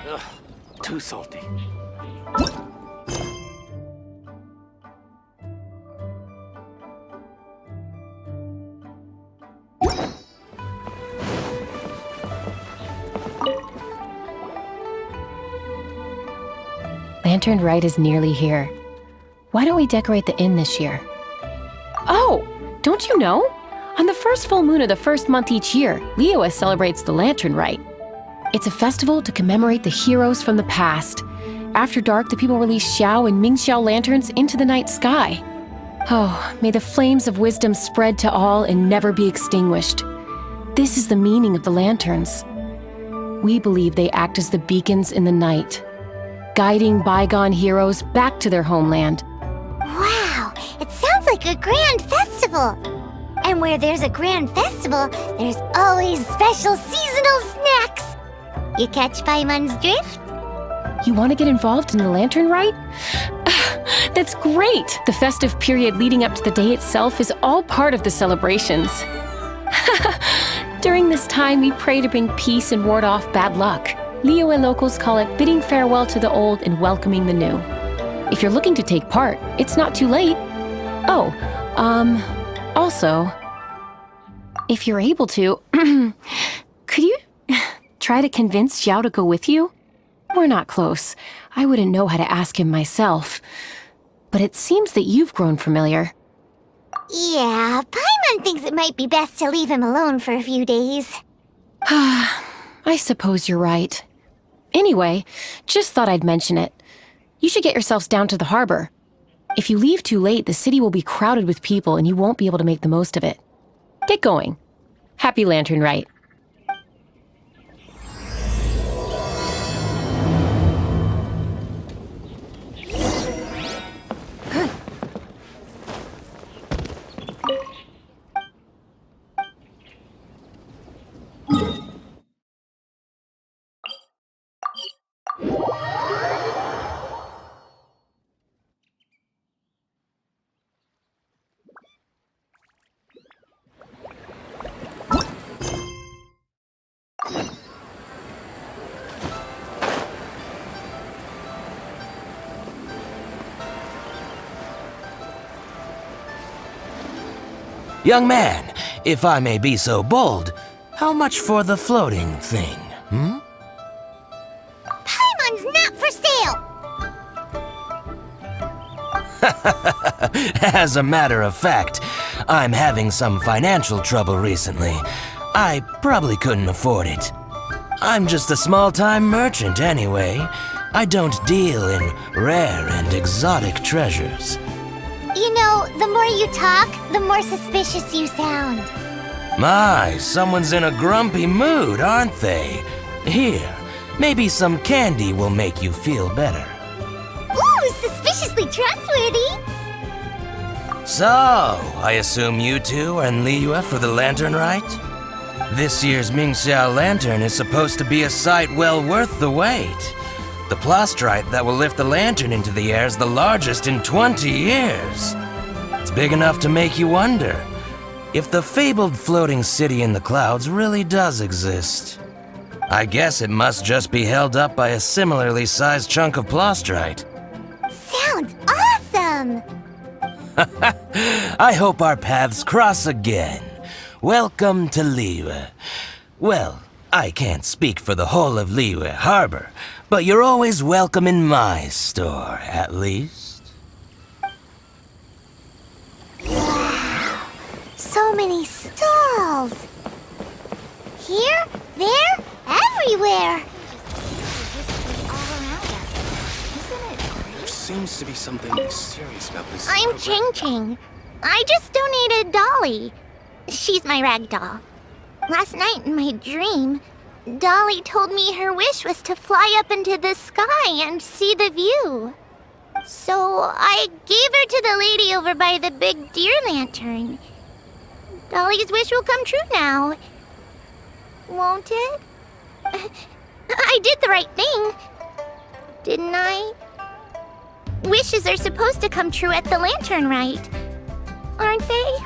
Ugh, too salty. Lantern Rite is nearly here. Why don't we decorate the inn this year? Oh, don't you know? On the first full moon of the first month each year, Liyue celebrates the Lantern Rite. It's a festival to commemorate the heroes from the past. After dark, the people release Xiao and Mingxiao lanterns into the night sky. Oh, may the flames of wisdom spread to all and never be extinguished. This is the meaning of the lanterns. We believe they act as the beacons in the night, guiding bygone heroes back to their homeland. Wow, it sounds like a grand festival. And where there's a grand festival, there's always special seasonal snacks. You catch Paimon's drift? You want to get involved in the Lantern Rite? That's great! The festive period leading up to the day itself is all part of the celebrations. During this time, we pray to bring peace and ward off bad luck. Liyue locals call it bidding farewell to the old and welcoming the new. If you're looking to take part, it's not too late. Oh, also, if you're able to, could you try to convince Xiao to go with you? We're not close. I wouldn't know how to ask him myself. But it seems that you've grown familiar. Yeah, Paimon thinks it might be best to leave him alone for a few days. I suppose you're right. Anyway, just thought I'd mention it. You should get yourselves down to the harbor. If you leave too late, the city will be crowded with people and you won't be able to make the most of it. Get going. Happy Lantern Rite. Young man, if I may be so bold, how much for the floating thing, Paimon's not for sale! As a matter of fact, I'm having some financial trouble recently. I probably couldn't afford it. I'm just a small-time merchant anyway. I don't deal in rare and exotic treasures. You know, the more you talk, the more suspicious you sound. My, someone's in a grumpy mood, aren't they? Here, maybe some candy will make you feel better. Ooh, suspiciously trustworthy! So, I assume you two are in Liyue for the Lantern Rite? This year's Mingxiao Lantern is supposed to be a sight well worth the wait. The plastrite that will lift the lantern into the air is the largest in 20 years. It's big enough to make you wonder if the fabled floating city in the clouds really does exist. I guess it must just be held up by a similarly sized chunk of plastrite. Sounds awesome! I hope our paths cross again. Welcome to Liyue. Well, I can't speak for the whole of Liyue Harbor, but you're always welcome in my store, at least. Wow, so many stalls! Here, there, everywhere! There seems to be something mysterious about this. I'm Ching Ching. I just donated Dolly. She's my rag doll. Last night in my dream, Dolly told me her wish was to fly up into the sky and see the view. So I gave her to the lady over by the big deer lantern. Dolly's wish will come true now. Won't it? I did the right thing, didn't I? Wishes are supposed to come true at the Lantern Rite, aren't they?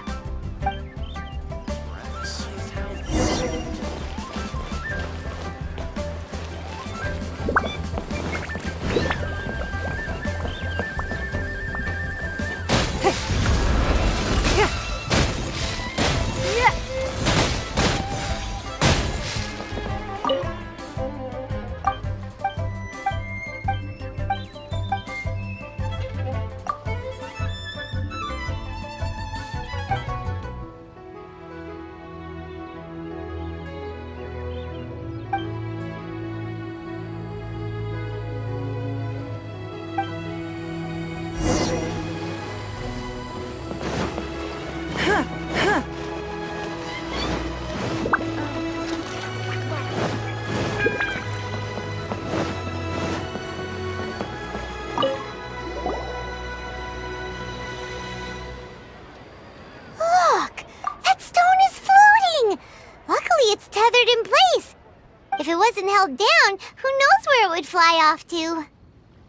wasn't held down, who knows where it would fly off to?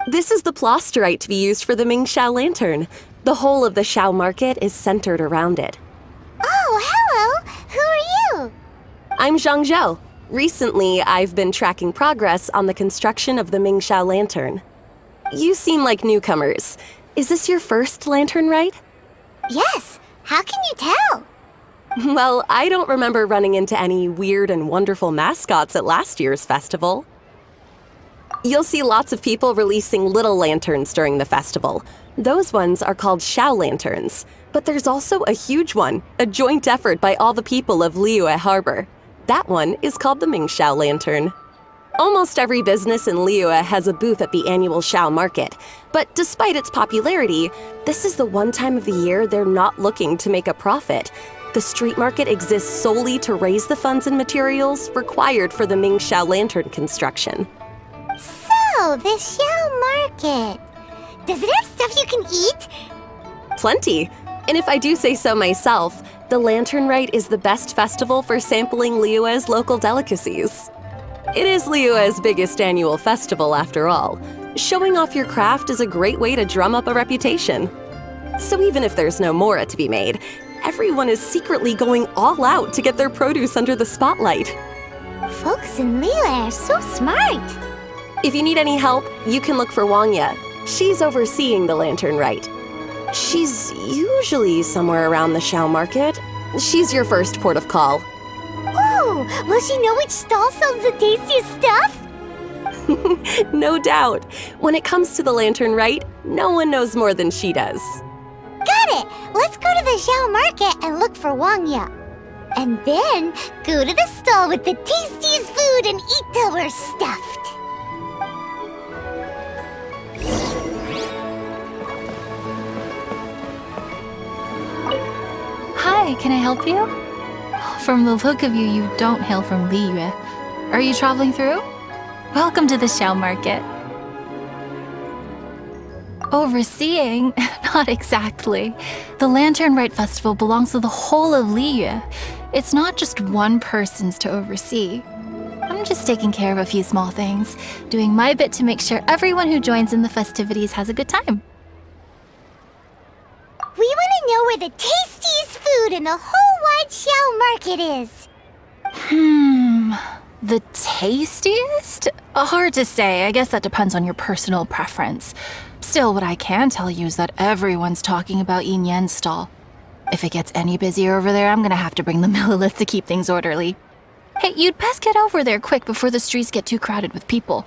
This is the plasterite to be used for the Mingxiao lantern. The whole of the Xiao market is centered around it. Oh, hello! Who are you? I'm Zhang Zhou. Recently, I've been tracking progress on the construction of the Mingxiao lantern. You seem like newcomers. Is this your first lantern rite? Yes, how can you tell? Well, I don't remember running into any weird and wonderful mascots at last year's festival. You'll see lots of people releasing little lanterns during the festival. Those ones are called Xiao lanterns. But there's also a huge one, a joint effort by all the people of Liyue Harbor. That one is called the Mingxiao lantern. Almost every business in Liyue has a booth at the annual Xiao market. But despite its popularity, this is the one time of the year they're not looking to make a profit. The street market exists solely to raise the funds and materials required for the Mingxiao lantern construction. So, the Xiao market. Does it have stuff you can eat? Plenty. And if I do say so myself, the Lantern Rite is the best festival for sampling Liyue's local delicacies. It is Liyue's biggest annual festival, after all. Showing off your craft is a great way to drum up a reputation. So even if there's no mora to be made, everyone is secretly going all out to get their produce under the spotlight. Folks in Liyue are so smart. If you need any help, you can look for Wangya. She's overseeing the Lantern Rite. She's usually somewhere around the Xiao market. She's your first port of call. Ooh, will she know which stall sells the tastiest stuff? No doubt. When it comes to the Lantern Rite, no one knows more than she does. Got it! Let's go to the Xiao market and look for Wangya. And then go to the stall with the tastiest food and eat till we're stuffed. Hi, can I help you? From the look of you, you don't hail from Liyue. Are you traveling through? Welcome to the Xiao market. Overseeing? Not exactly. The Lantern Rite Festival belongs to the whole of Liyue. It's not just one person's to oversee. I'm just taking care of a few small things, doing my bit to make sure everyone who joins in the festivities has a good time. We want to know where the tastiest food in the whole wide Xiao market is. The tastiest? Hard to say. I guess that depends on your personal preference. Still, what I can tell you is that everyone's talking about Yin Yan's stall. If it gets any busier over there, I'm gonna have to bring the millilith to keep things orderly. Hey, you'd best get over there quick before the streets get too crowded with people.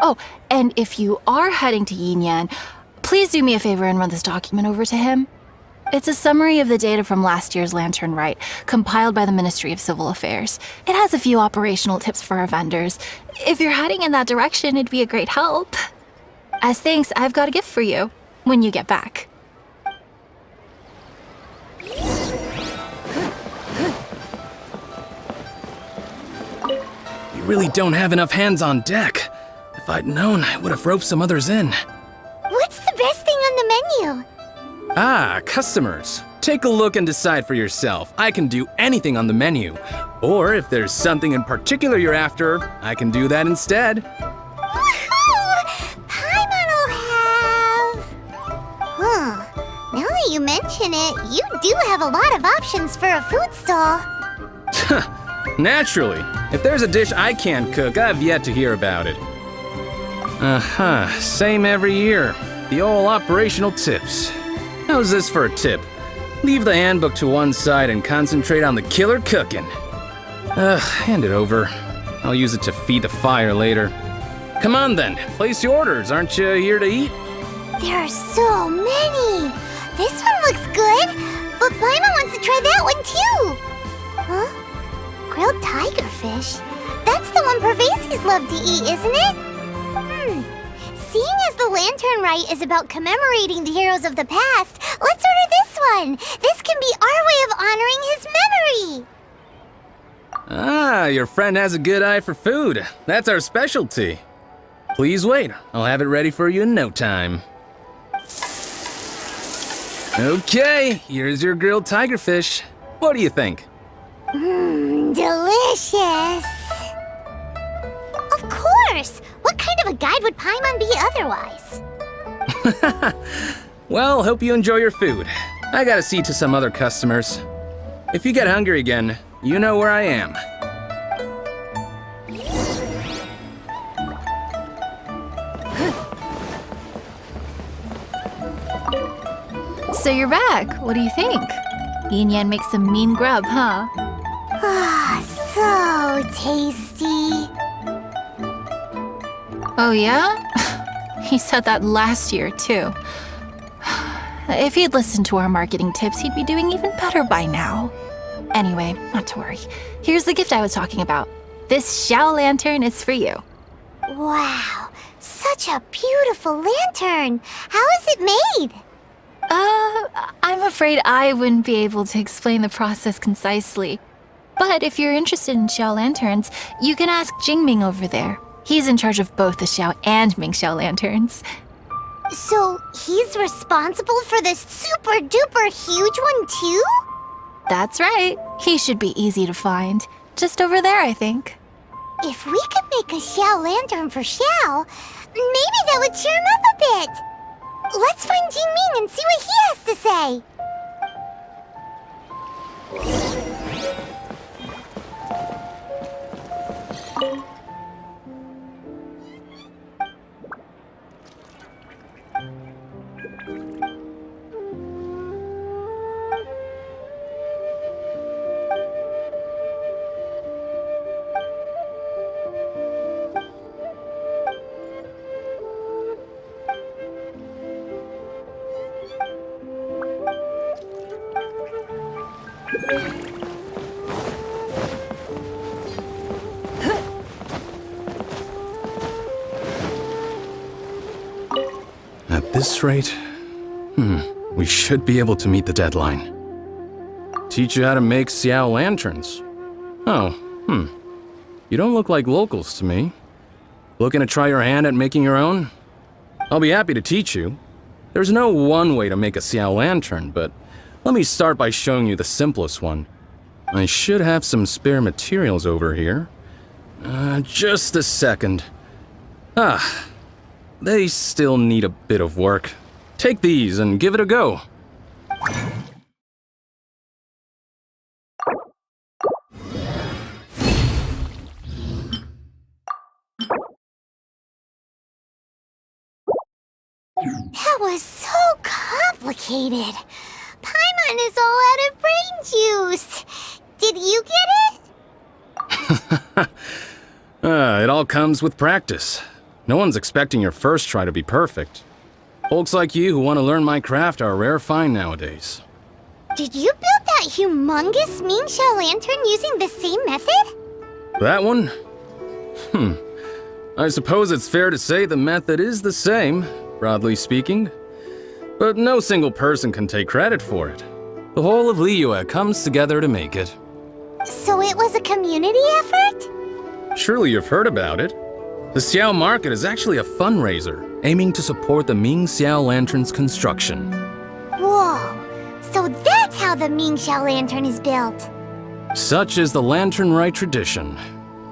Oh, and if you are heading to Yin Yan, please do me a favor and run this document over to him. It's a summary of the data from last year's Lantern Rite, compiled by the Ministry of Civil Affairs. It has a few operational tips for our vendors. If you're heading in that direction, it'd be a great help. As thanks, I've got a gift for you when you get back. You really don't have enough hands on deck. If I'd known, I would have roped some others in. What's the best thing on the menu? Ah, customers. Take a look and decide for yourself. I can do anything on the menu. Or if there's something in particular you're after, I can do that instead. Woohoo! Paimon will have... Huh. Now that you mention it, you do have a lot of options for a food stall. Naturally. If there's a dish I can't cook, I've yet to hear about it. Same every year. The old operational tips. How's this for a tip? Leave the handbook to one side and concentrate on the killer cooking. Hand it over. I'll use it to feed the fire later. Come on then, place your orders. Aren't you here to eat? There are so many. This one looks good, but Paimon wants to try that one too. Huh? Grilled tigerfish? That's the one Pervases love to eat, isn't it? Seeing as the Lantern Rite is about commemorating the heroes of the past, let's order this one. This can be our way of honoring his memory. Ah, your friend has a good eye for food. That's our specialty. Please wait. I'll have it ready for you in no time. Okay, here's your grilled tigerfish. What do you think? Delicious. course! What kind of a guide would Paimon be otherwise? Well, hope you enjoy your food. I gotta see to some other customers. If you get hungry again, you know where I am. So you're back. What do you think? Yin Yan makes some mean grub, huh? Ah, so tasty. Oh, yeah? He said that last year, too. If he'd listened to our marketing tips, he'd be doing even better by now. Anyway, not to worry. Here's the gift I was talking about. This Xiao lantern is for you. Wow, such a beautiful lantern. How is it made? I'm afraid I wouldn't be able to explain the process concisely. But if you're interested in Xiao lanterns, you can ask Jingming over there. He's in charge of both the Xiao and Mingxiao lanterns. So he's responsible for this super duper huge one too? That's right. He should be easy to find. Just over there, I think. If we could make a Xiao lantern for Xiao, maybe that would cheer him up a bit. Let's find Jingming and see what he has to say. At this rate, we should be able to meet the deadline. Teach you how to make Xiao lanterns. Oh, You don't look like locals to me. Looking to try your hand at making your own? I'll be happy to teach you. There's no one way to make a Xiao lantern, but let me start by showing you the simplest one. I should have some spare materials over here. Just a second. They still need a bit of work. Take these and give it a go. That was so complicated. Paimon is all out of brain juice. Did you get it? It all comes with practice. No one's expecting your first try to be perfect. Folks like you who want to learn my craft are a rare find nowadays. Did you build that humongous Mingxiao lantern using the same method? That one? I suppose it's fair to say the method is the same, broadly speaking. But no single person can take credit for it. The whole of Liyue comes together to make it. So it was a community effort? Surely you've heard about it. The Xiao Market is actually a fundraiser aiming to support the Ming Xiao Lantern's construction. Whoa, so that's how the Mingxiao lantern is built. Such is the Lantern Rite tradition.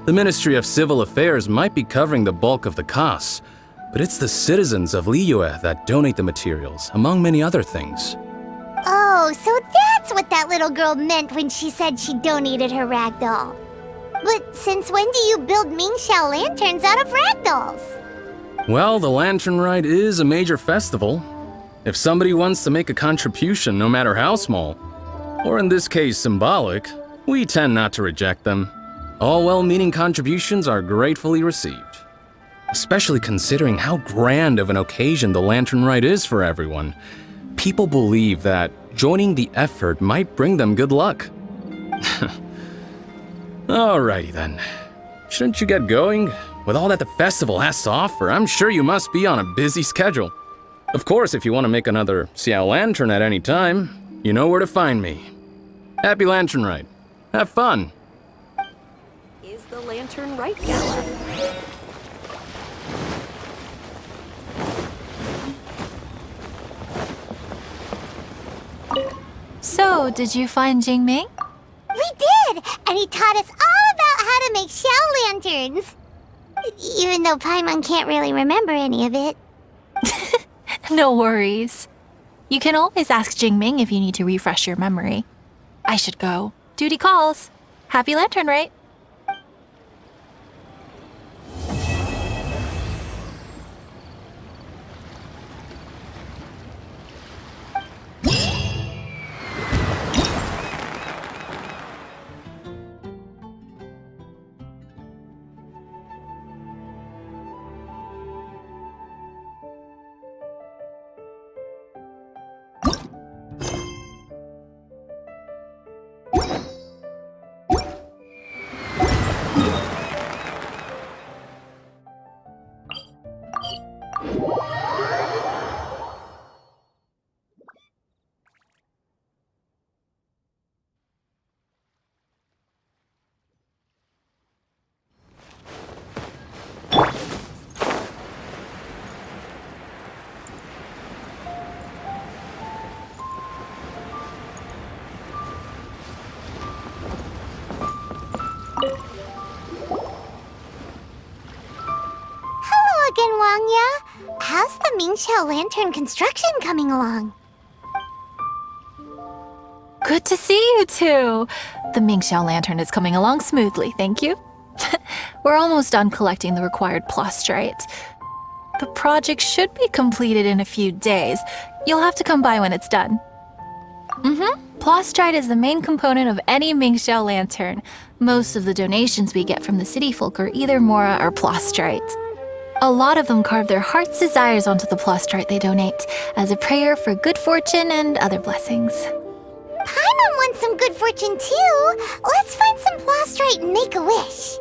The Ministry of Civil Affairs might be covering the bulk of the costs, but it's the citizens of Liyue that donate the materials, among many other things. Oh, so that's what that little girl meant when she said she donated her ragdoll. But since when do you build Mingxiao lanterns out of ragdolls? Well, the Lantern Rite is a major festival. If somebody wants to make a contribution, no matter how small, or in this case symbolic, we tend not to reject them. All well-meaning contributions are gratefully received. Especially considering how grand of an occasion the Lantern Rite is for everyone. People believe that joining the effort might bring them good luck. Alrighty then. Shouldn't you get going? With all that the festival has to offer, I'm sure you must be on a busy schedule. Of course, if you want to make another Xiao Lantern at any time, you know where to find me. Happy Lantern Rite. Have fun. Is the Lantern Rite Gala. So, did you find Jingming? We did, and he taught us all about how to make Xiao lanterns. Even though Paimon can't really remember any of it. No worries. You can always ask Jingming if you need to refresh your memory. I should go. Duty calls. Happy Lantern, right? Hello again, Wangya. How's the Mingxiao Lantern construction coming along? Good to see you two. The Mingxiao Lantern is coming along smoothly, thank you. We're almost done collecting the required plastrite. The project should be completed in a few days. You'll have to come by when it's done. Plastrite is the main component of any Mingxiao Lantern. Most of the donations we get from the city folk are either Mora or plastrite. A lot of them carve their heart's desires onto the plastrite they donate, as a prayer for good fortune and other blessings. Paimon wants some good fortune too. Let's find some plastrite and make a wish.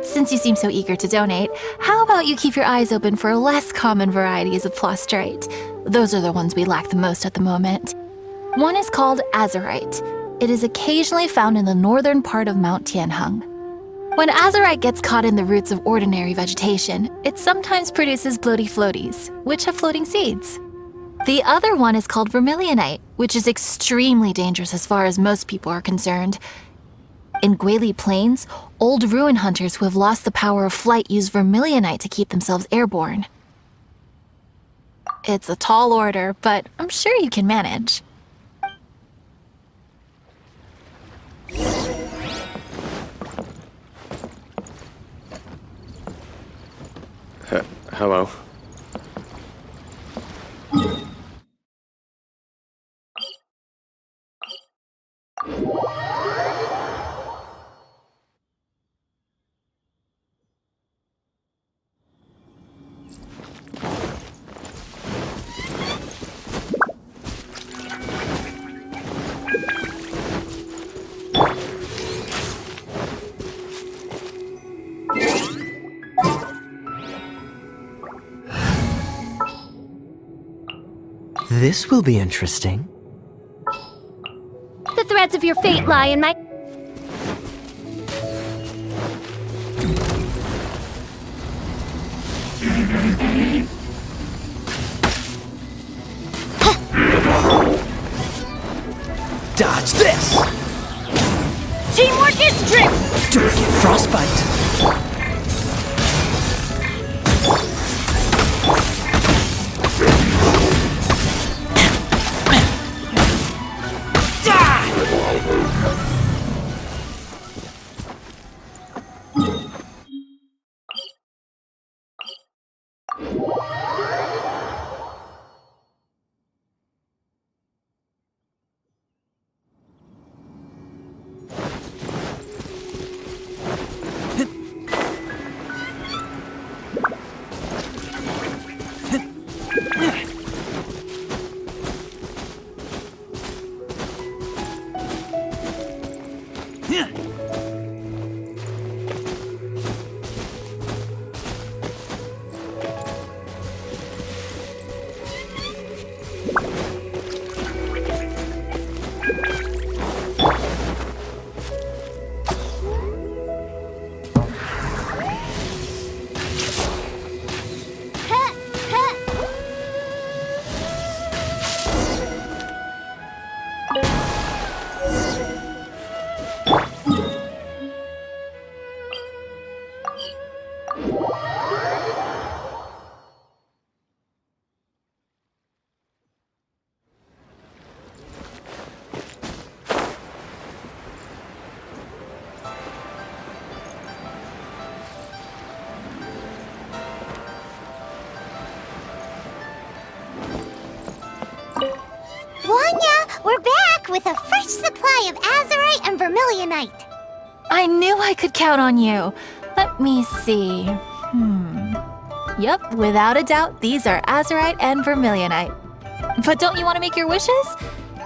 Since you seem so eager to donate, how about you keep your eyes open for less common varieties of plastrite? Those are the ones we lack the most at the moment. One is called azurite. It is occasionally found in the northern part of Mount Tianheng. When azurite gets caught in the roots of ordinary vegetation, it sometimes produces bloaty floaties, which have floating seeds. The other one is called vermilionite, which is extremely dangerous as far as most people are concerned. In Guili Plains, old ruin hunters who have lost the power of flight use vermilionite to keep themselves airborne. It's a tall order, but I'm sure you can manage. Hello. This will be interesting. The threads of your fate lie in my... Dodge this! Teamwork is strength! Don't get frostbite! with a fresh supply of azurite and vermilionite. I knew I could count on you. Let me see. Yep, without a doubt, these are azurite and vermilionite. But don't you want to make your wishes?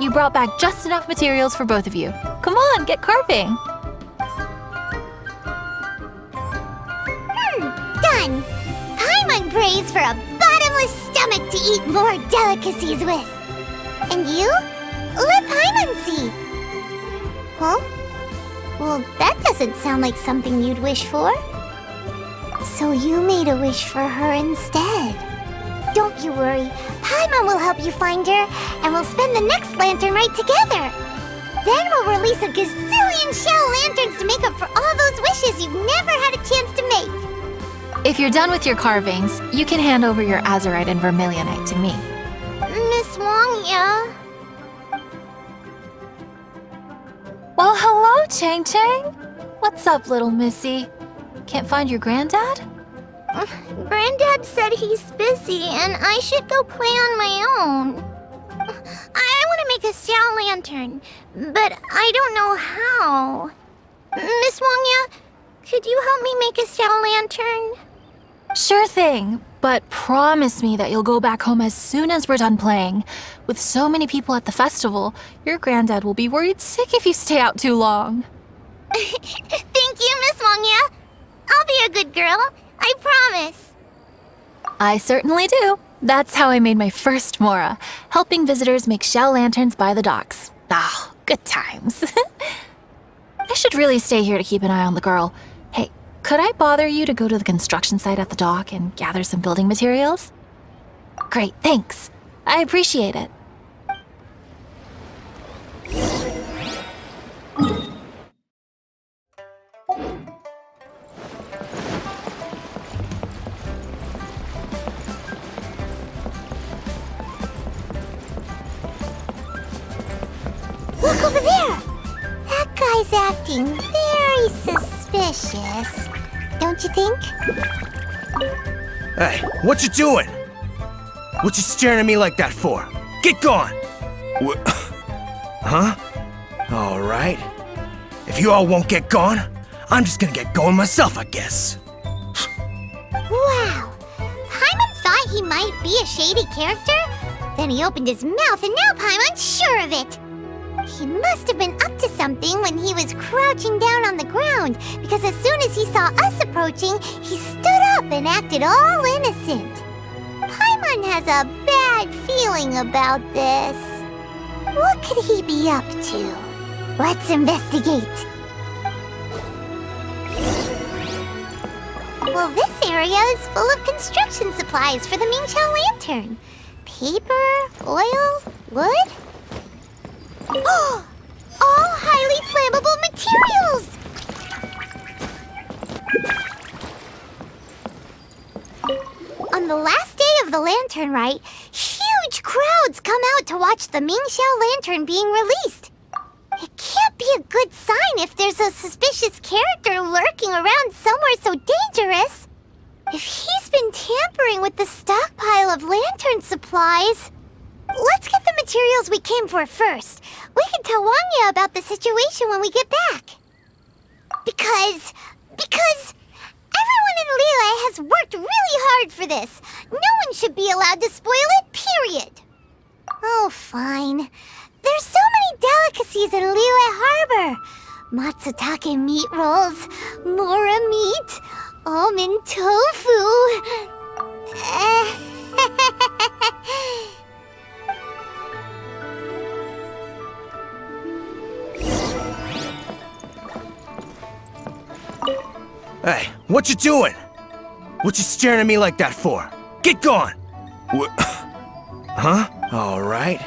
You brought back just enough materials for both of you. Come on, get carving. Done! Paimon prays for a bottomless stomach to eat more delicacies with. And you? Let Paimon see. Huh? Well, that doesn't sound like something you'd wish for. So you made a wish for her instead. Don't you worry. Paimon will help you find her, and we'll spend the next lantern rite together. Then we'll release a gazillion shell lanterns to make up for all those wishes you've never had a chance to make. If you're done with your carvings, you can hand over your azurite and vermilionite to me. Miss Wangya. Well, hello, Chang Chang. What's up, little missy? Can't find your granddad? Granddad said he's busy and I should go play on my own. I want to make a shell lantern, but I don't know how. Miss Wangya, could you help me make a shell lantern? Sure thing, but promise me that you'll go back home as soon as we're done playing. With so many people at the festival, your granddad will be worried sick if you stay out too long. Thank you, Miss Wangya. I'll be a good girl. I promise. I certainly do. That's how I made my first Mora, helping visitors make shell lanterns by the docks. Ah, good times. I should really stay here to keep an eye on the girl. Hey, could I bother you to go to the construction site at the dock and gather some building materials? Great, thanks. I appreciate it. Look over there! That guy's acting very suspicious. Don't you think? Hey, what you doing? What you staring at me like that for? Get gone! Huh? All right. If you all won't get gone, I'm just gonna get going myself, I guess. Wow! Paimon thought he might be a shady character? Then he opened his mouth and now Paimon's sure of it! He must have been up to something when he was crouching down on the ground, because as soon as he saw us approaching, he stood up and acted all innocent. Paimon has a bad feeling about this. What could he be up to? Let's investigate. Well, this area is full of construction supplies for the Mingqiao lantern. Paper, oil, wood. All highly flammable materials! On the last day of the lantern rite, huge crowds come out to watch the Mingqiao lantern being released. It can't be a good sign if there's a suspicious character lurking around somewhere so dangerous. If he's been tampering with the stockpile of lantern supplies... Let's get the materials we came for first. We can tell Wangya about the situation when we get back. Because everyone in Liyue has worked really hard for this. No one should be allowed to spoil it, period. Oh, fine. There's so many delicacies in Liyue Harbor. Matsutake meat rolls, mora meat, almond tofu. Hey, what you doing? What you staring at me like that for? Get gone! Huh? All right.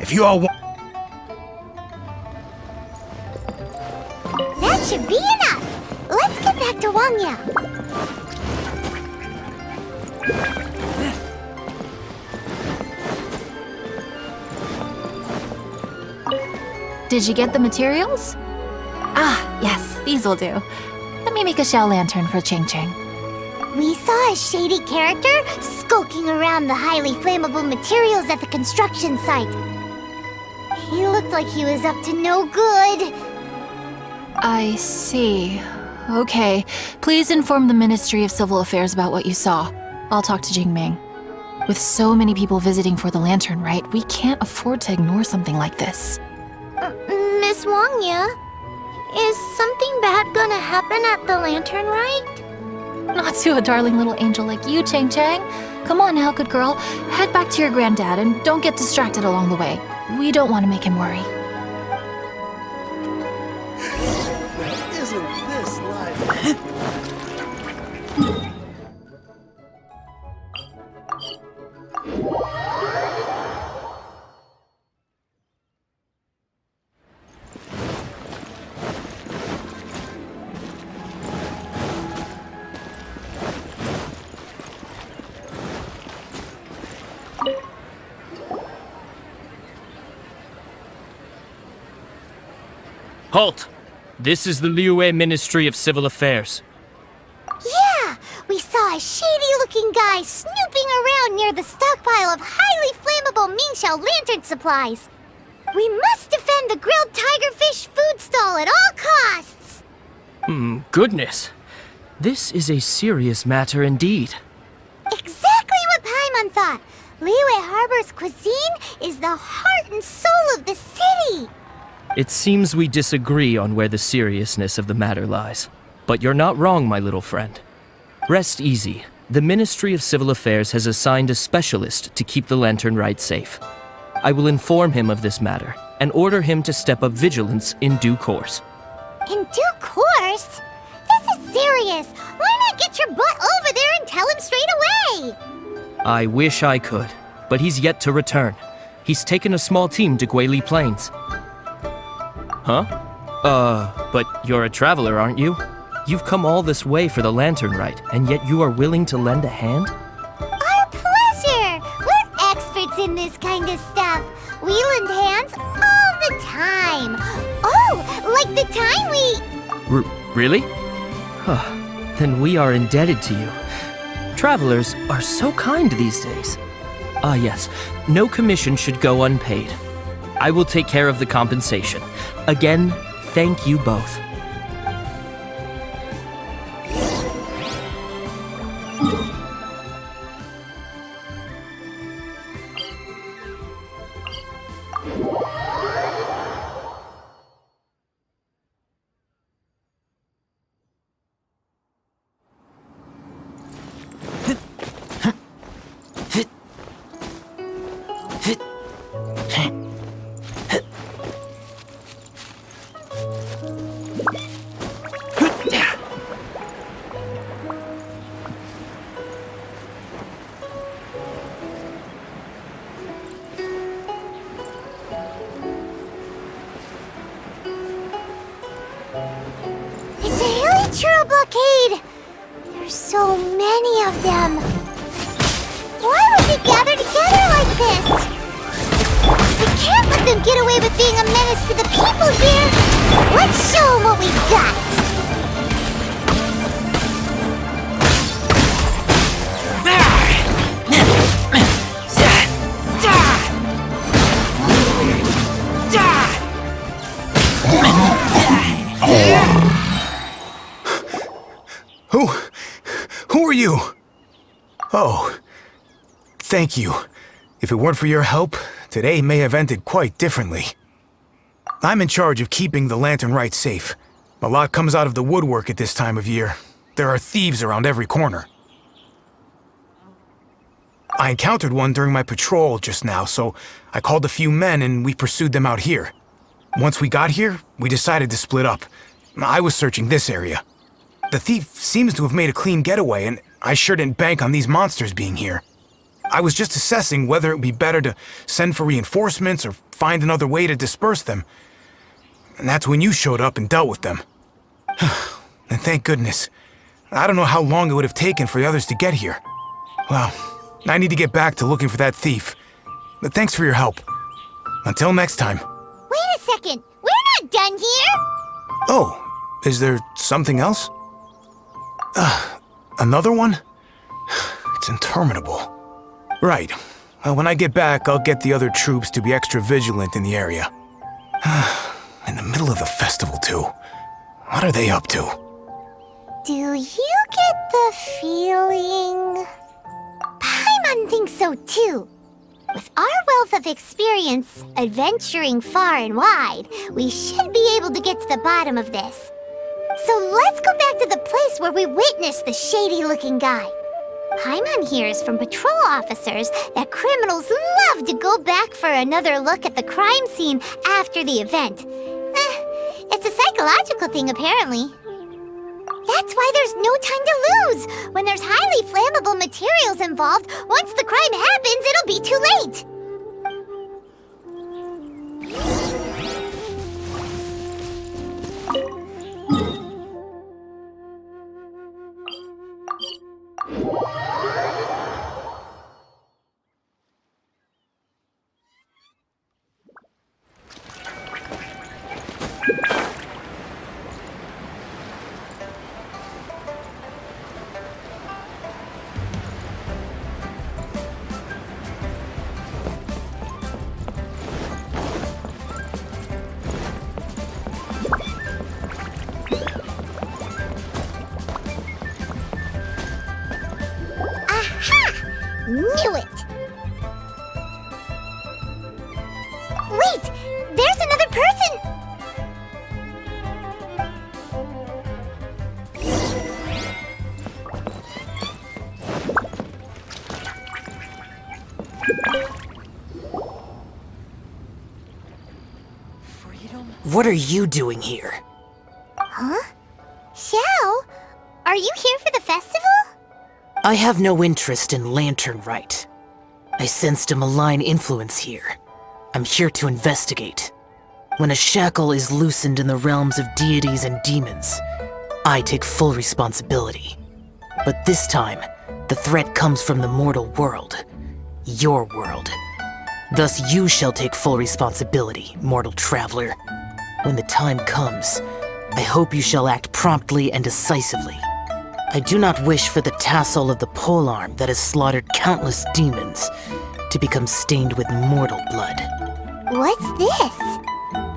If you all want... That should be enough. Let's get back to Wangya. Did you get the materials? Ah, yes, these will do. Let me make a shell lantern for Ching Ching. We saw a shady character skulking around the highly flammable materials at the construction site. He looked like he was up to no good. I see. Okay, please inform the Ministry of Civil Affairs about what you saw. I'll talk to Jingming. With so many people visiting for the Lantern Rite, we can't afford to ignore something like this. Miss Wangya, is something bad gonna happen at the Lantern Rite? Not to a darling little angel like you, Chang Chang. Come on now, good girl. Head back to your granddad and don't get distracted along the way. We don't want to make him worry. Isn't this life? Halt! This is the Liyue Ministry of Civil Affairs. Yeah, we saw a shady-looking guy snooping around near the stockpile of highly flammable Mingxiao lantern supplies. We must defend the grilled tigerfish food stall at all costs! Goodness. This is a serious matter indeed. Exactly what Paimon thought! Liyue Harbor's cuisine is the heart and soul of the city! It seems we disagree on where the seriousness of the matter lies. But you're not wrong, my little friend. Rest easy. The Ministry of Civil Affairs has assigned a specialist to keep the Lantern Rite safe. I will inform him of this matter and order him to step up vigilance in due course. In due course? This is serious! Why not get your butt over there and tell him straight away? I wish I could, but he's yet to return. He's taken a small team to Guili Plains. Huh? But you're a traveler, aren't you? You've come all this way for the Lantern Rite, and yet you are willing to lend a hand? Our pleasure! We're experts in this kind of stuff. We lend hands all the time. Oh, like the time we... Really? Then we are indebted to you. Travelers are so kind these days. Ah yes, no commission should go unpaid. I will take care of the compensation. Again, thank you both. It's a hilly churro blockade! There's so many of them. Why would they gather together like this? We can't let them get away with being a menace to the people here! Let's show them what we got! Who are you? Oh, thank you. If it weren't for your help, today may have ended quite differently. I'm in charge of keeping the Lantern Rite safe. A lot comes out of the woodwork at this time of year. There are thieves around every corner. I encountered one during my patrol just now, so I called a few men and we pursued them out here. Once we got here, we decided to split up. I was searching this area. The thief seems to have made a clean getaway, and I sure didn't bank on these monsters being here. I was just assessing whether it would be better to send for reinforcements or find another way to disperse them. And that's when you showed up and dealt with them. And thank goodness. I don't know how long it would have taken for the others to get here. Well, I need to get back to looking for that thief. But thanks for your help. Until next time. Wait a second! We're not done here! Oh, is there something else? Another one? It's interminable. Right. Well, when I get back, I'll get the other troops to be extra vigilant in the area. In the middle of the festival, too. What are they up to? Do you get the feeling... Paimon thinks so too. With our wealth of experience, adventuring far and wide, we should be able to get to the bottom of this. So let's go back to the place where we witnessed the shady-looking guy. Paimon hears from patrol officers that criminals love to go back for another look at the crime scene after the event. It's a psychological thing, apparently. That's why there's no time to lose. When there's highly flammable materials involved, once the crime happens, it'll be too late. Knew it! Wait! There's another person! What are you doing here? Huh? Xiao? Are you here for the festival? I have no interest in Lantern Rite. I sensed a malign influence here. I'm here to investigate. When a shackle is loosened in the realms of deities and demons, I take full responsibility. But this time, the threat comes from the mortal world. Your world. Thus you shall take full responsibility, mortal traveler. When the time comes, I hope you shall act promptly and decisively. I do not wish for the tassel of the polearm that has slaughtered countless demons to become stained with mortal blood. What's this?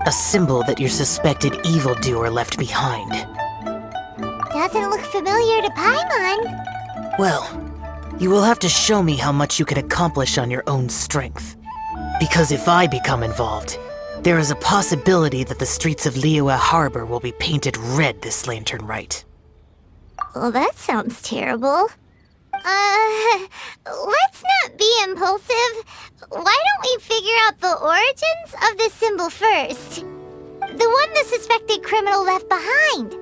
A symbol that your suspected evildoer left behind. Doesn't look familiar to Paimon. Well, you will have to show me how much you can accomplish on your own strength. Because if I become involved, there is a possibility that the streets of Liyue Harbor will be painted red this Lantern Rite. Well, that sounds terrible. Let's not be impulsive. Why don't we figure out the origins of this symbol first? The one the suspected criminal left behind.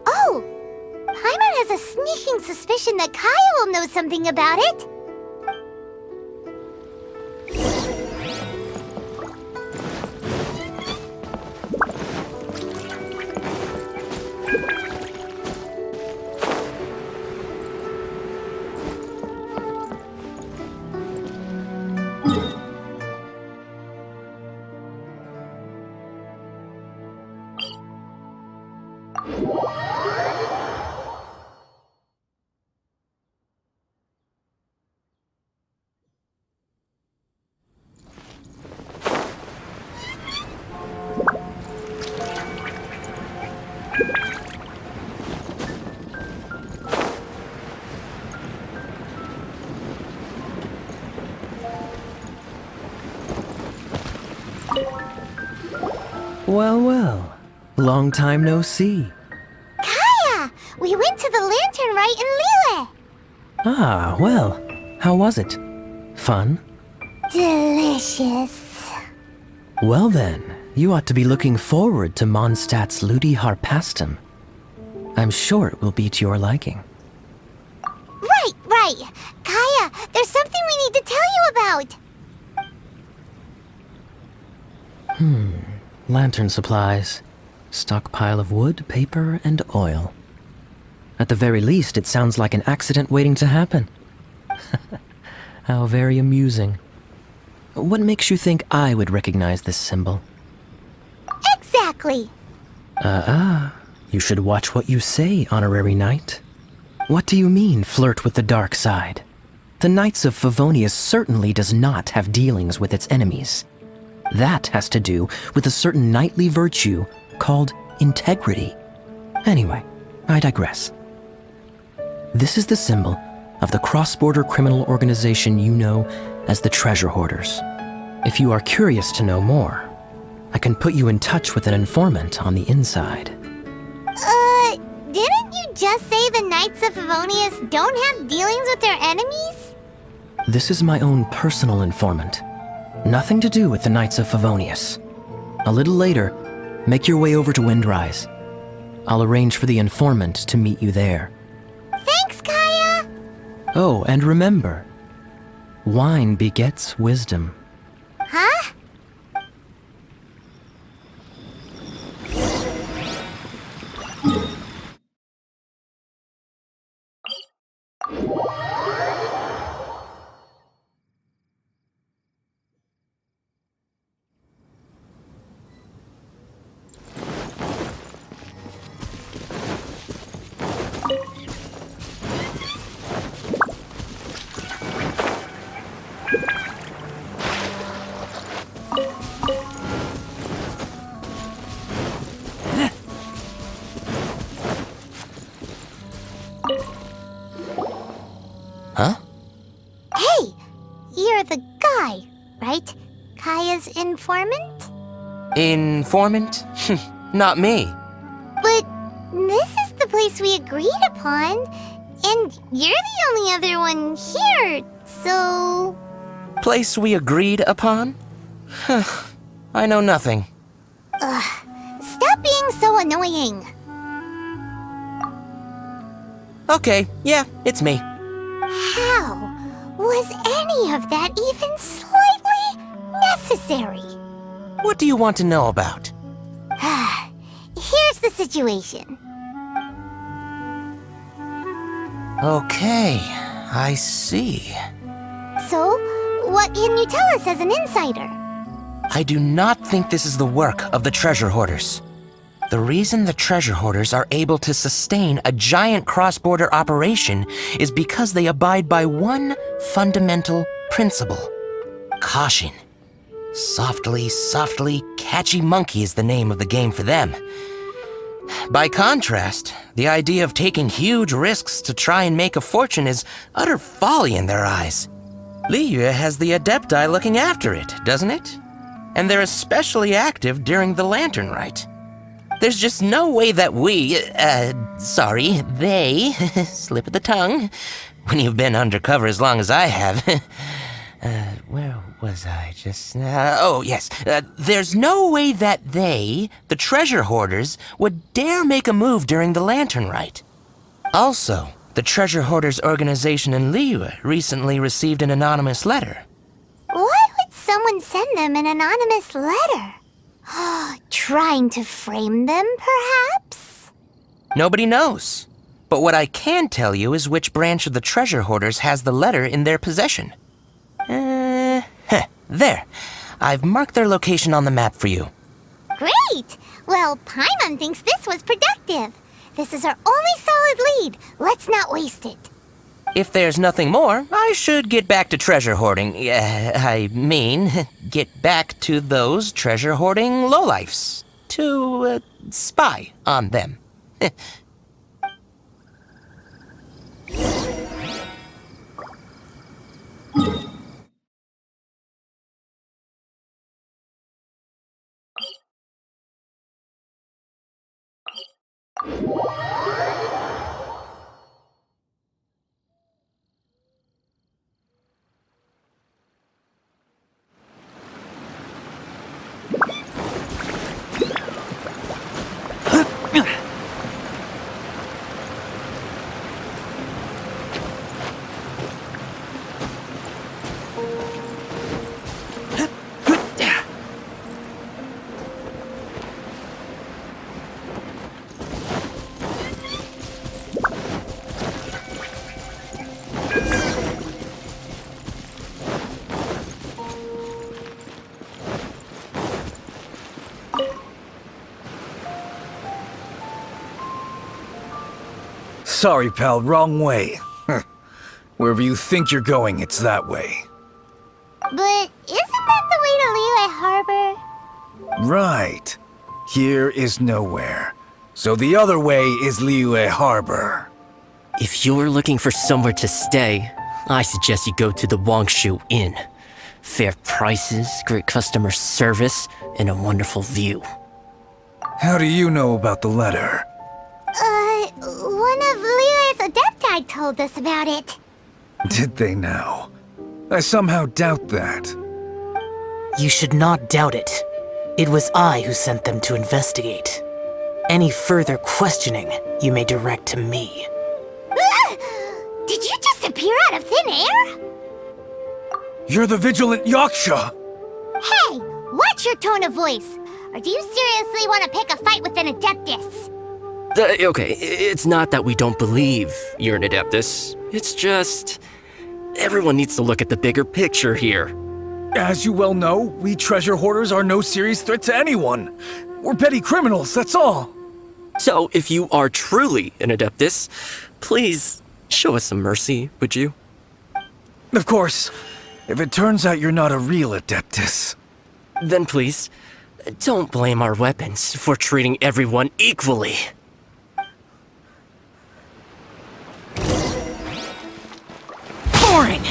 Oh! Paimon has a sneaking suspicion that Kaya will know something about it. Well, well. Long time no see. Kaya! We went to the Lantern Rite in Liyue. Ah, well. How was it? Fun? Delicious. Well then, you ought to be looking forward to Mondstadt's Ludi Harpastum. I'm sure it will be to your liking. Right. Kaya, there's something we need to tell you about. Lantern supplies. Stockpile of wood, paper, and oil. At the very least, it sounds like an accident waiting to happen. How very amusing. What makes you think I would recognize this symbol? Exactly. You should watch what you say, honorary knight. What do you mean, flirt with the dark side? The Knights of Favonius certainly does not have dealings with its enemies. That has to do with a certain knightly virtue called integrity. Anyway, I digress. This is the symbol of the cross-border criminal organization you know as the Treasure Hoarders. If you are curious to know more, I can put you in touch with an informant on the inside. Didn't you just say the Knights of Favonius don't have dealings with their enemies? This is my own personal informant. Nothing to do with the Knights of Favonius. A little later, make your way over to Windrise. I'll arrange for the informant to meet you there. Thanks, Kaya! Oh, and remember, wine begets wisdom. Huh? Huh? Hey! You're the guy, right? Kaya's informant? Informant? Not me. But this is the place we agreed upon, and you're the only other one here, so... Place we agreed upon? I know nothing. Stop being so annoying. Okay, yeah, it's me. How was any of that even slightly necessary? What do you want to know about? Here's the situation. Okay, I see. So, what can you tell us as an insider? I do not think this is the work of the Treasure Hoarders. The reason the Treasure Hoarders are able to sustain a giant cross-border operation is because they abide by one fundamental principle: caution. Softly, softly, catchy monkey is the name of the game for them. By contrast, the idea of taking huge risks to try and make a fortune is utter folly in their eyes. Liyue has the Adepti looking after it, doesn't it? And they're especially active during the Lantern Rite. There's just no way that they, slip of the tongue, when you've been undercover as long as I have. Where was I just now? Oh, yes. There's no way that they, the Treasure Hoarders, would dare make a move during the Lantern Rite. Also, the Treasure Hoarders organization in Liyue recently received an anonymous letter. Why would someone send them an anonymous letter? Trying to frame them, perhaps? Nobody knows. But what I can tell you is which branch of the Treasure Hoarders has the letter in their possession. There. I've marked their location on the map for you. Great! Well, Paimon thinks this was productive. This is our only solid lead. Let's not waste it. If there's nothing more, I should get back to treasure hoarding. Get back to those treasure hoarding lowlifes. To, spy on them. Sorry, pal, wrong way. Wherever you think you're going, it's that way. But isn't that the way to Liyue Harbor? Right. Here is nowhere. So the other way is Liyue Harbor. If you're looking for somewhere to stay, I suggest you go to the Wangshu Inn. Fair prices, great customer service, and a wonderful view. How do you know about the letter? One of Liyue's adepti told us about it. Did they now? I somehow doubt that. You should not doubt it. It was I who sent them to investigate. Any further questioning you may direct to me. Did you just appear out of thin air? You're the vigilant Yaksha! Hey, watch your tone of voice. Or do you seriously want to pick a fight with an Adeptus? Okay, it's not that we don't believe you're an Adeptus. It's just... everyone needs to look at the bigger picture here. As you well know, we treasure hoarders are no serious threat to anyone. We're petty criminals, that's all. So, if you are truly an Adeptus, please show us some mercy, would you? Of course. If it turns out you're not a real Adeptus. Then please, don't blame our weapons for treating everyone equally. Boring!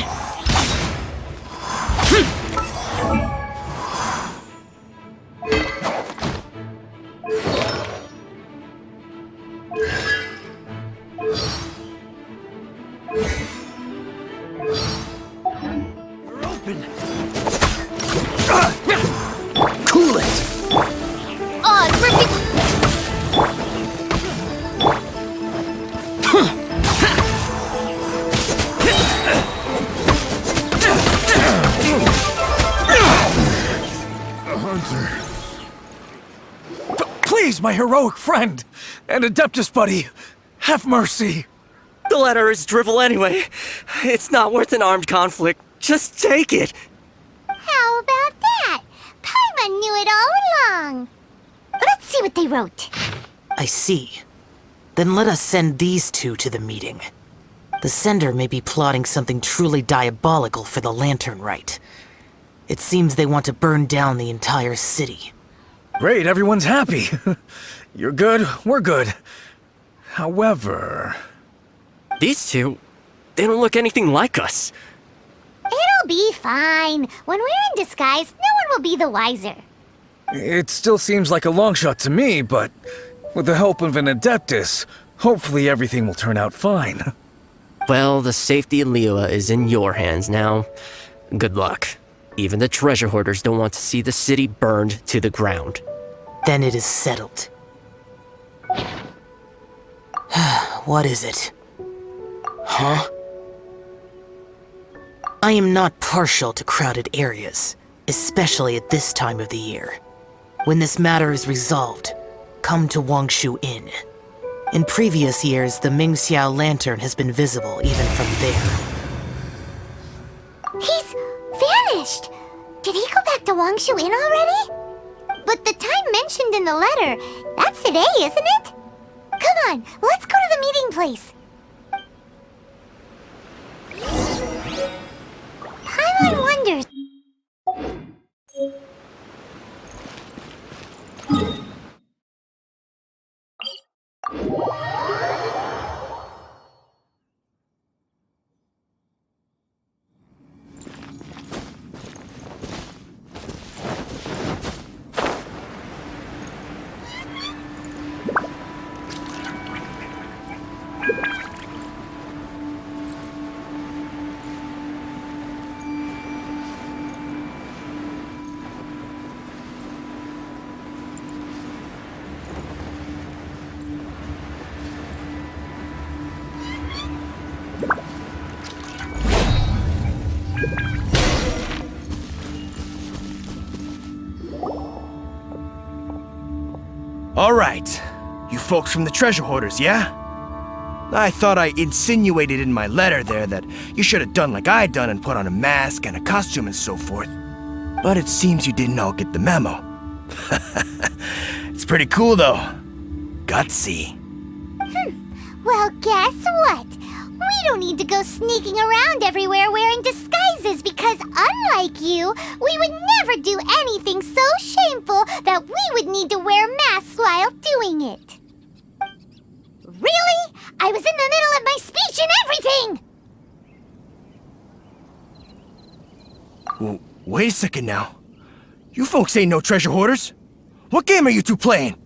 You're open! Cool it! Oh, it's ridiculous! Please, my heroic friend and Adeptus buddy, have mercy. The letter is drivel anyway. It's not worth an armed conflict. Just take it. How about that? Paimon knew it all along. Let's see what they wrote. I see. Then let us send these two to the meeting. The sender may be plotting something truly diabolical for the Lantern Rite. It seems they want to burn down the entire city. Great, everyone's happy. You're good, we're good. However... These two, they don't look anything like us. It'll be fine. When we're in disguise, no one will be the wiser. It still seems like a long shot to me, but with the help of an Adeptus, hopefully everything will turn out fine. Well, the safety of Liyue is in your hands now. Good luck. Even the treasure hoarders don't want to see the city burned to the ground. Then it is settled. What is it? Huh? I am not partial to crowded areas, especially at this time of the year. When this matter is resolved, come to Wangshu Inn. In previous years, the Mingxiao lantern has been visible even from there. He's vanished! Did he go back to Wangshu Inn already? But the time mentioned in the letter, that's today, isn't it? Come on, let's go to the meeting place. Paimon wonders... All right, you folks from the treasure hoarders, yeah? I thought I insinuated in my letter there that you should have done like I done and put on a mask and a costume and so forth. But it seems you didn't all get the memo. It's pretty cool though. Gutsy. Well, guess what? We don't need to go sneaking around everywhere wearing disguises is because, unlike you, we would never do anything so shameful that we would need to wear masks while doing it. Really? I was in the middle of my speech and everything! Well, wait a second now. You folks ain't no treasure hoarders. What game are you two playing?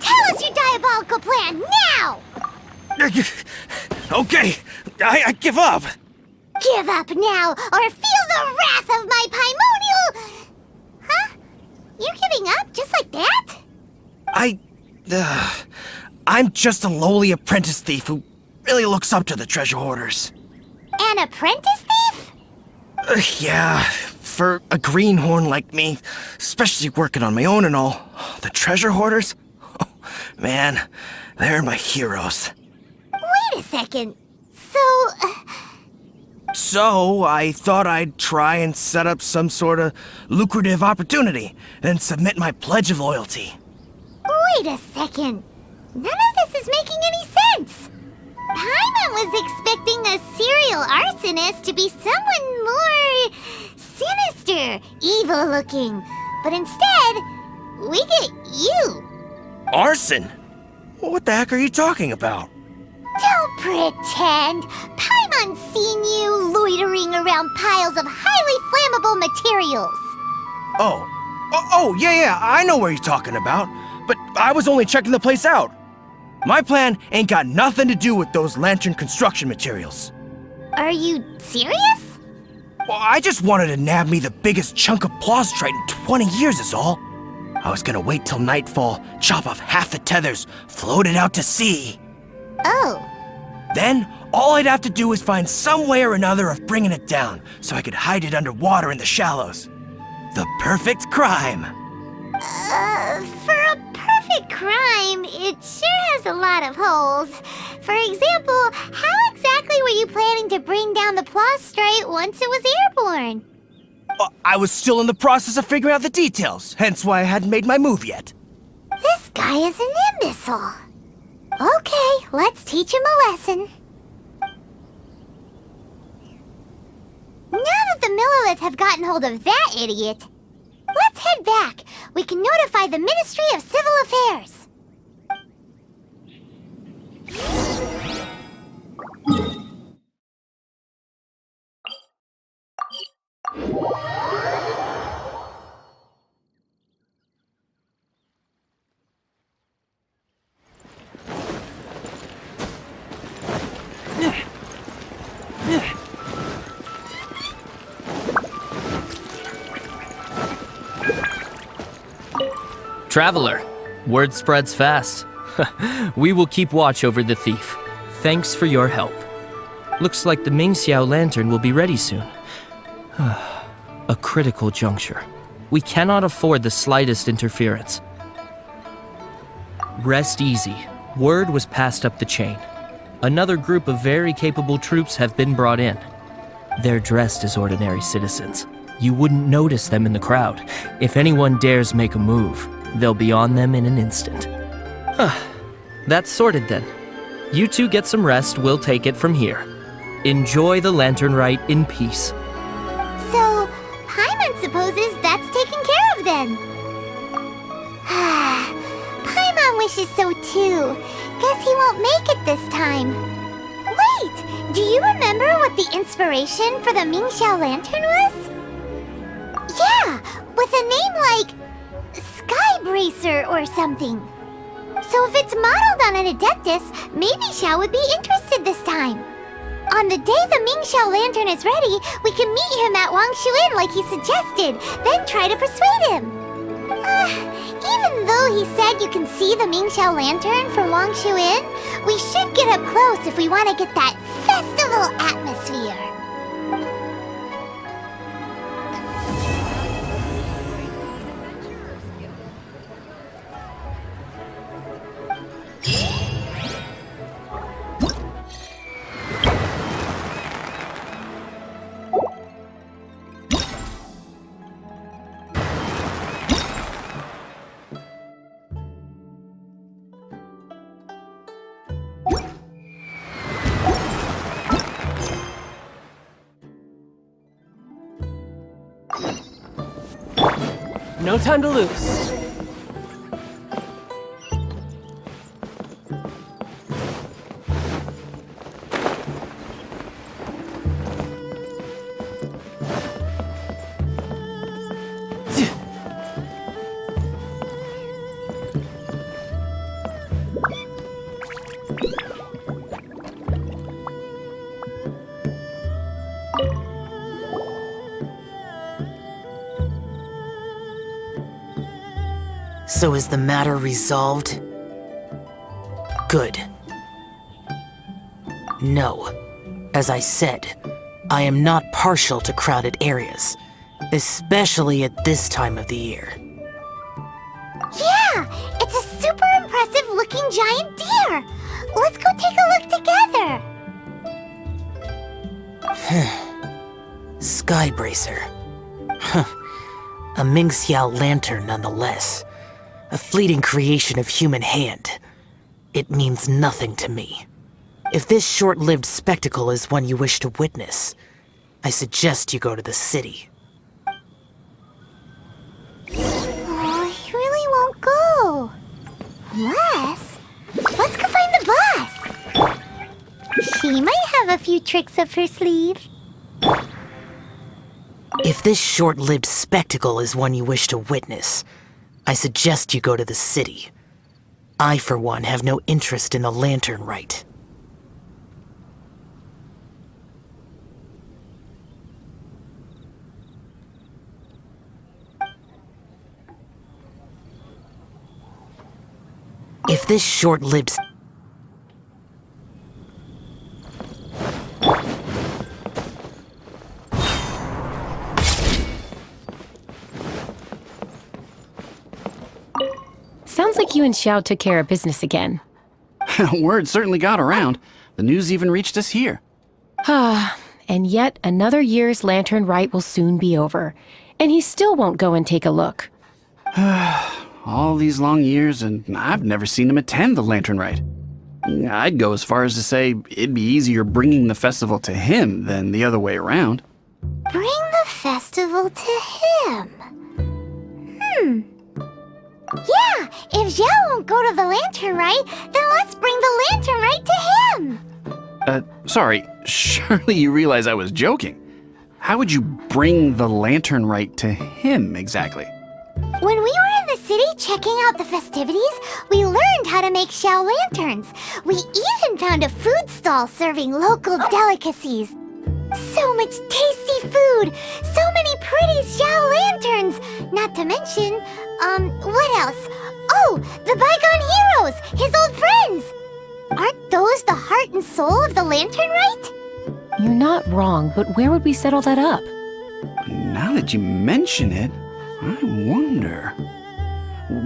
Tell us your diabolical plan, now! Okay, I give up. Give up now, or feel the wrath of my Paimonial... Huh? You're giving up just like that? I'm just a lowly apprentice thief who really looks up to the treasure hoarders. An apprentice thief? Yeah, for a greenhorn like me, especially working on my own and all, the treasure hoarders? Oh, man, they're my heroes. Wait a second. So, I thought I'd try and set up some sort of lucrative opportunity, and submit my pledge of loyalty. Wait a second. None of this is making any sense. Paimon was expecting a serial arsonist to be someone more sinister, evil-looking. But instead, we get you. Arson? What the heck are you talking about? Don't pretend. Paimon's seen you loitering around piles of highly flammable materials. Oh, yeah, I know what you're talking about. But I was only checking the place out. My plan ain't got nothing to do with those lantern construction materials. Are you serious? Well, I just wanted to nab me the biggest chunk of plaustrite in 20 years is all. I was gonna wait till nightfall, chop off half the tethers, float it out to sea. Oh. Then, all I'd have to do is find some way or another of bringing it down, so I could hide it underwater in the shallows. The perfect crime. For a perfect crime, it sure has a lot of holes. For example, how exactly were you planning to bring down the plaustrite once it was airborne? I was still in the process of figuring out the details, hence why I hadn't made my move yet. This guy is an imbecile. Okay, let's teach him a lesson. Now that the Millilith have gotten hold of that idiot, let's head back. We can notify the Ministry of Civil Affairs. Traveler, word spreads fast. We will keep watch over the thief. Thanks for your help. Looks like the Mingxiao lantern will be ready soon. A critical juncture. We cannot afford the slightest interference. Rest easy. Word was passed up the chain. Another group of very capable troops have been brought in. They're dressed as ordinary citizens. You wouldn't notice them in the crowd. If anyone dares make a move, they'll be on them in an instant. That's sorted then. You two get some rest, we'll take it from here. Enjoy the lantern rite in peace. So, Paimon supposes that's taken care of then. Paimon wishes so too. Guess he won't make it this time. Wait, do you remember what the inspiration for the Mingxiao lantern was? Yeah, with a name like Skybracer or something. So if it's modeled on an Adeptus, maybe Xiao would be interested this time. On the day the Mingxiao lantern is ready, we can meet him at Wangshuin like he suggested, then try to persuade him. Even though he said you can see the Mingxiao lantern from Wangshuin, we should get up close if we want to get that festival atmosphere. No time to lose. So is the matter resolved? Good. No. As I said, I am not partial to crowded areas, especially at this time of the year. Yeah, it's a super impressive looking giant deer. Let's go take a look together. Skybracer. Huh. A Mingxiao lantern nonetheless. A fleeting creation of human hand. It means nothing to me. If this short-lived spectacle is one you wish to witness, I suggest you go to the city. Oh, he really won't go. Unless... let's go find the boss. She might have a few tricks up her sleeve. If this short-lived spectacle is one you wish to witness, I suggest you go to the city. I, for one, have no interest in the lantern rite. If this short-lived... Sounds like you and Xiao took care of business again. Word certainly got around. The news even reached us here. And yet another year's lantern rite will soon be over, and he still won't go and take a look. All these long years, and I've never seen him attend the lantern rite. I'd go as far as to say it'd be easier bringing the festival to him than the other way around. Bring the festival to him. Yeah, if Xiao won't go to the lantern rite, then let's bring the lantern rite to him. Sorry, surely you realize I was joking. How would you bring the lantern rite to him exactly? When we were in the city checking out the festivities, we learned how to make Xiao lanterns. We even found a food stall serving local delicacies. So much tasty food! So many pretty Xiao lanterns! Not to mention, what else? Oh, the bygone heroes! His old friends! Aren't those the heart and soul of the lantern rite? You're not wrong, but where would we settle that up? Now that you mention it, I wonder.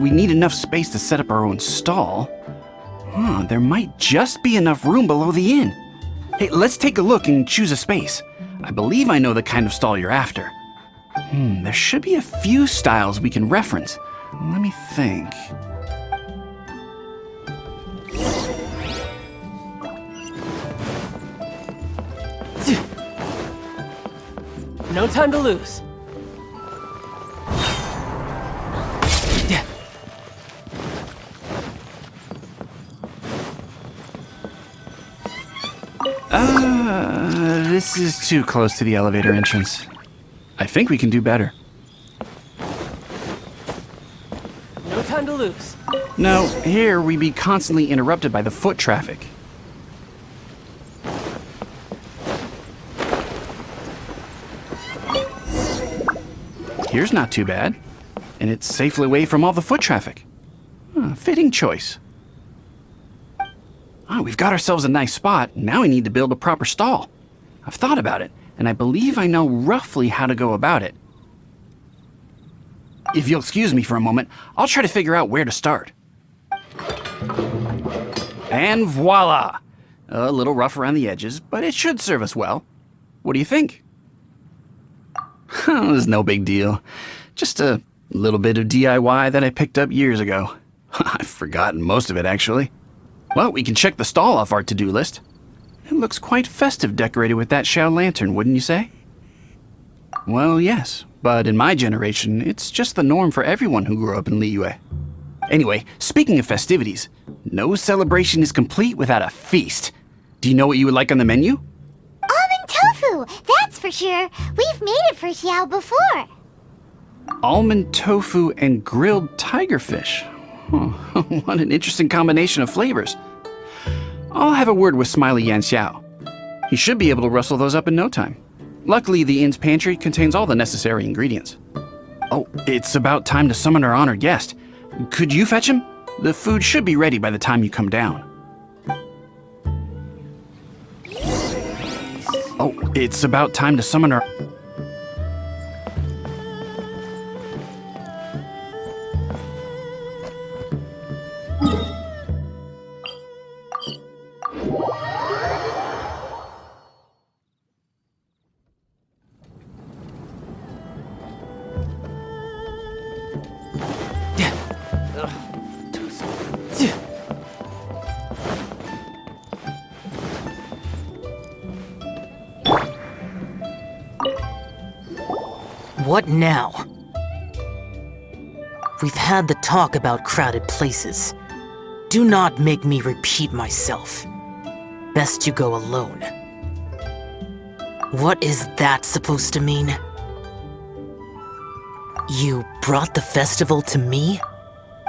We need enough space to set up our own stall. There might just be enough room below the inn. Hey, let's take a look and choose a space. I believe I know the kind of stall you're after. There should be a few styles we can reference. Let me think. No time to lose. This is too close to the elevator entrance. I think we can do better. No time to lose. No, here we'd be constantly interrupted by the foot traffic. Here's not too bad, and it's safely away from all the foot traffic. Fitting choice. We've got ourselves a nice spot. Now we need to build a proper stall. I've thought about it, and I believe I know roughly how to go about it. If you'll excuse me for a moment, I'll try to figure out where to start. And voila! A little rough around the edges, but it should serve us well. What do you think? It was no big deal. Just a little bit of DIY that I picked up years ago. I've forgotten most of it, actually. Well, we can check the stall off our to-do list. It looks quite festive decorated with that Xiao lantern, wouldn't you say? Well, yes. But in my generation, it's just the norm for everyone who grew up in Liyue. Anyway, speaking of festivities, no celebration is complete without a feast. Do you know what you would like on the menu? Almond tofu, that's for sure. We've made it for Xiao before. Almond tofu and grilled tigerfish. Huh. What an interesting combination of flavors. I'll have a word with Smiley Yanxiao. He should be able to rustle those up in no time. Luckily, the inn's pantry contains all the necessary ingredients. Oh, it's about time to summon our honored guest. Could you fetch him? The food should be ready by the time you come down. Oh, it's about time to summon our... What now? We've had the talk about crowded places. Do not make me repeat myself. Best you go alone. What is that supposed to mean? You brought the festival to me?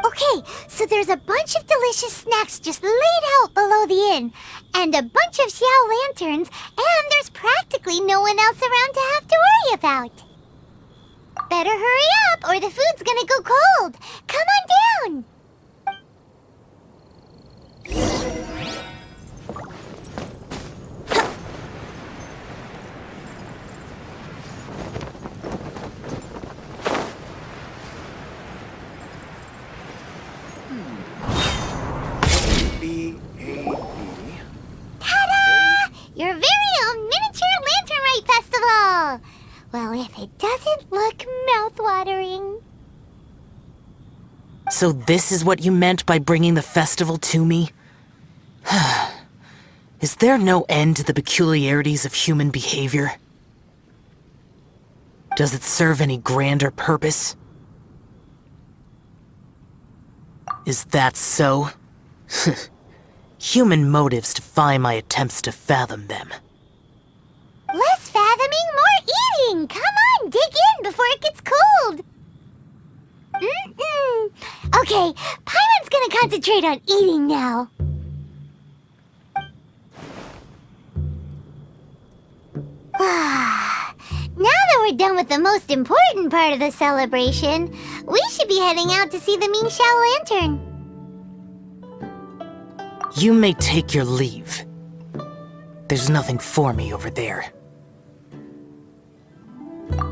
Okay, so there's a bunch of delicious snacks just laid out below the inn, and a bunch of Xiao lanterns, and there's practically no one else around to have to worry about. Better hurry up, or the food's gonna go cold. Come on down. Ta-da! Your very own miniature lantern rite festival! Well, if it doesn't look mouth-watering. So this is what you meant by bringing the festival to me? Is there no end to the peculiarities of human behavior? Does it serve any grander purpose? Is that so? Human motives defy my attempts to fathom them. Less fathoming, more eating! Come on, dig in before it gets cold! Okay, Paimon's gonna concentrate on eating now. Now that we're done with the most important part of the celebration, we should be heading out to see the Mingxiao Lantern. You may take your leave. There's nothing for me over there.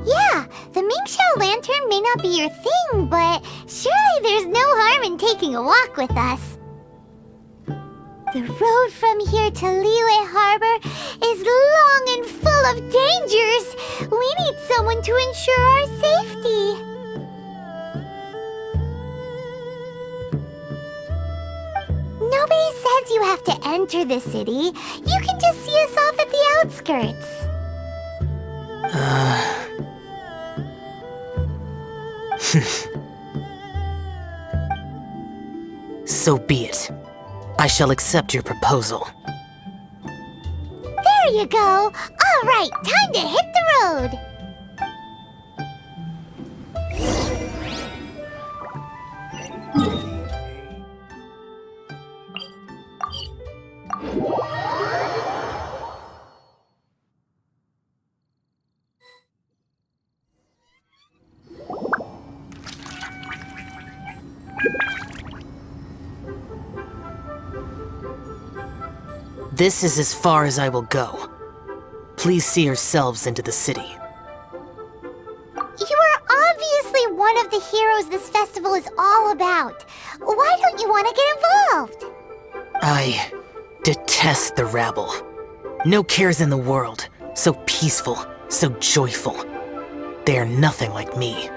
Yeah, the Mingxiao Lantern may not be your thing, but surely there's no harm in taking a walk with us. The road from here to Liyue Harbor is long and full of dangers. We need someone to ensure our safety. Nobody says you have to enter the city. You can just see us off at the outskirts. So be it. I shall accept your proposal. There you go. All right, time to hit the road. This is as far as I will go. Please see yourselves into the city. You are obviously one of the heroes this festival is all about. Why don't you want to get involved? I detest the rabble. No cares in the world. So peaceful, so joyful. They are nothing like me.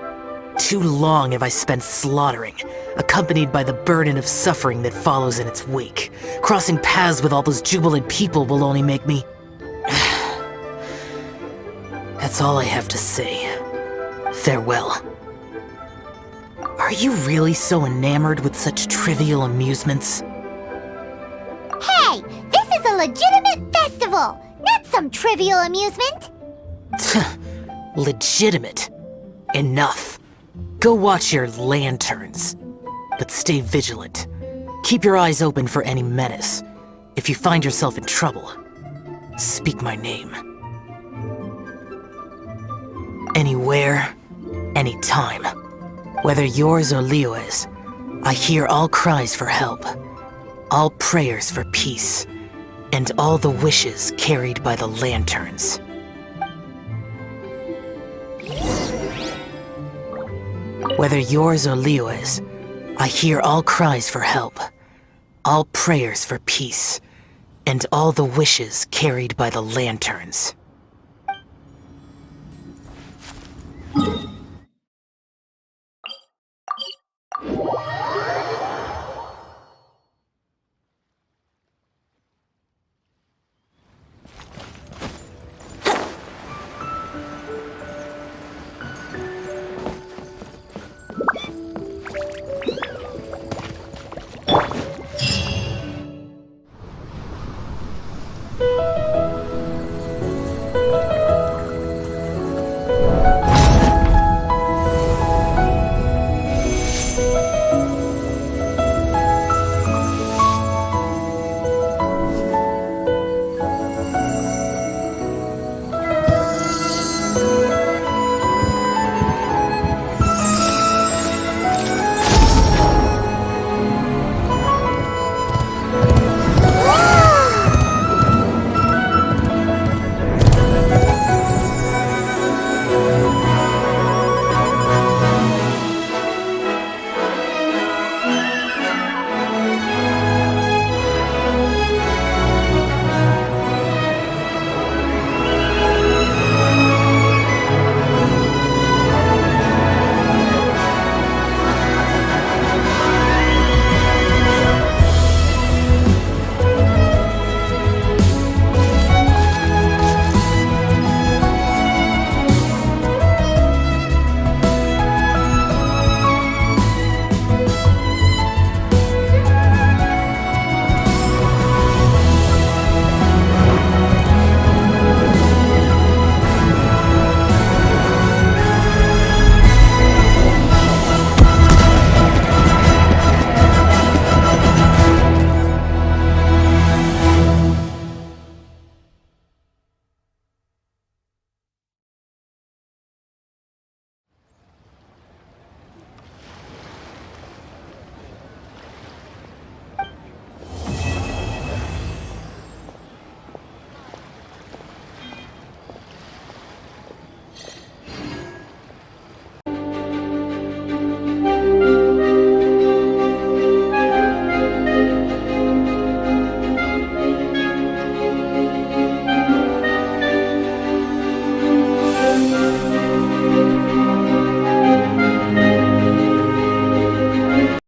Too long have I spent slaughtering, accompanied by the burden of suffering that follows in its wake. Crossing paths with all those jubilant people will only make me... That's all I have to say. Farewell. Are you really so enamored with such trivial amusements? Hey, this is a legitimate festival, not some trivial amusement. Legitimate. Enough. Go watch your lanterns. But stay vigilant. Keep your eyes open for any menace. If you find yourself in trouble, speak my name. Anywhere, anytime. Whether yours or Liyue's, I hear all cries for help, all prayers for peace, and all the wishes carried by the lanterns. Whether yours or Liyue's, I hear all cries for help, all prayers for peace, and all the wishes carried by the lanterns.